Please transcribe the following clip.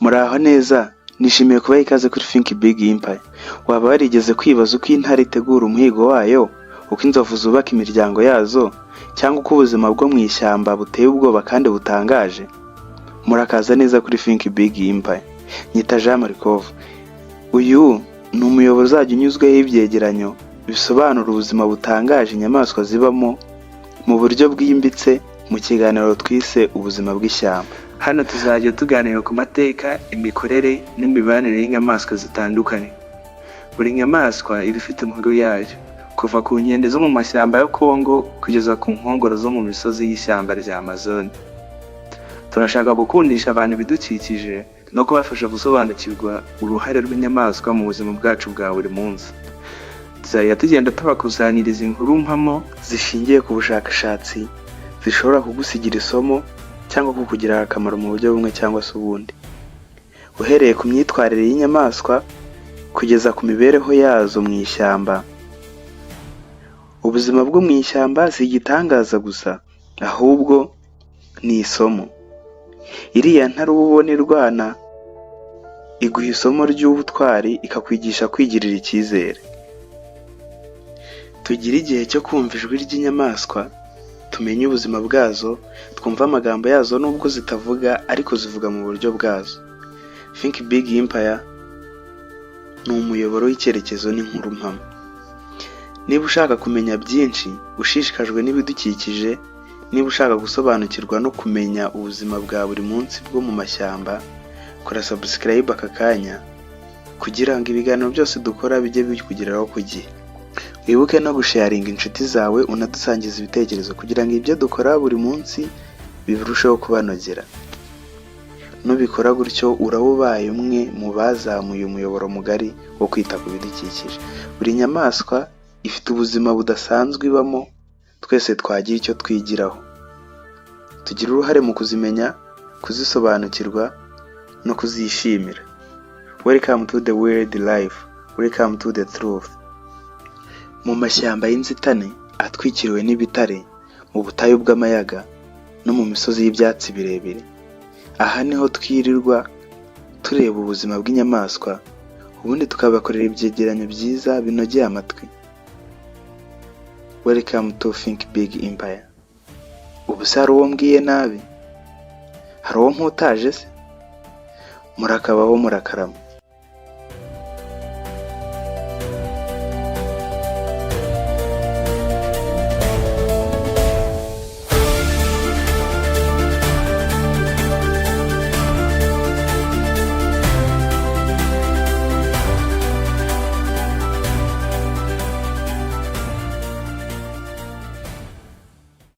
Muraho neza, nishimiye kubaha ikaze kuri Think Big Empire. Waba warigeze kwibaza uko intare itegura umuhigo wayo, uko inzovu zubaka imiryango yazo, cyangwa uko ubuzima bwo mu ishyamba buteye ubwoba kandi butangaje? Murakaza neza kuri Think Big Empire. Nyita Jean Marikov. Uyu ni umuyoboro uzajya unyuzweho ibyegeranyo bisobanura ubuzima butangaje inyamaswa zibamo mu buryo bwimbitse mu kiganiro twise ubuzima bw'ishyamba. Hano tuzajya tuganira ku mateka, imikorere n'imibanire y'inyamaswa zitandukanye. Buri nyamaswa iba ifite umuhigo yayo, kuva ku nkende zo mu mashyamba ya Kongo kugeza ku nkongoro zo mu misozi y'ishyamba rya Amazon. Turashaka gukundisha abantu ibidukikije no kubafasha gusobanukirwa uruhare rw'inyamaswa mu buzima bwacu bwa buri munsi. Tuzajya tugenda tubakusanyiriza inkuru mpamo zishingiye ku bushakashatsi zishobora kugusigira isomo cyangwa kukugirira akamaro mu buryo bumwe cyangwa se ubundi. Uhereye ku myitwarire y'inyamaswa kugeza ku mibereho yazo mu ishyamba. Ubuzima bwo mu ishyamba si igitangaza gusa, ahubwo ni isomo. Iriya ntare ubona irwana iguha isomo ry'ubutwari, ikakwigisha kwigirira icyizere. Tugira igihe cyo kumva ijwi ry'inyamaswa, tumenye ubuzima bwazo, twumva amagambo yazo nubwo zitavuga ariko zivuga mu buryo bwazo. Think Big Empire ni umuyoboro w'icyerekezo n'inkuru mpamo. Niba ushaka kumenya byinshi, ushishikajwe n'ibidukikije, niba ushaka gusobanukirwa no kumenya ubuzima bwa buri munsi bwo mu mashyamba, kora subscribe aka kanya kugira ngo ibiganiro byose dukora bijye bikugeraho ku gihe. Wibuke no gusharinga inshuti zawe, unadusangiza ibitekerezo kugira ngo ibyo dukora buri munsi birusheho kubanogera. Nubikora gutyo uraba ubaye umwe mu bazamuye umuyoboro mugari wo kwita ku bidukikije. Buri nyamaswa ifite ubuzima budasanzwe ibamo, twese twagira icyo twigiraho. Tugira uruhare mu kuzimenya, kuzisobanukirwa no kuzishimira. Welcome to the world life. Welcome to the truth. Mu mashyamba y'inzitane atwikiriwe n'ibitare, mu butayu bw'amayaga no mu misozi y'ibyatsi birebire. Aha niho twirirwa tureba ubuzima bw'inyamaswa, ubundi tukabakorera ibyegeranyo byiza binogeye amatwi. Welcome to Think Big Empire. Ubu se hari uwo mbwiye nabi? Hari uwo mputaje se? Murakabaho, murakarama.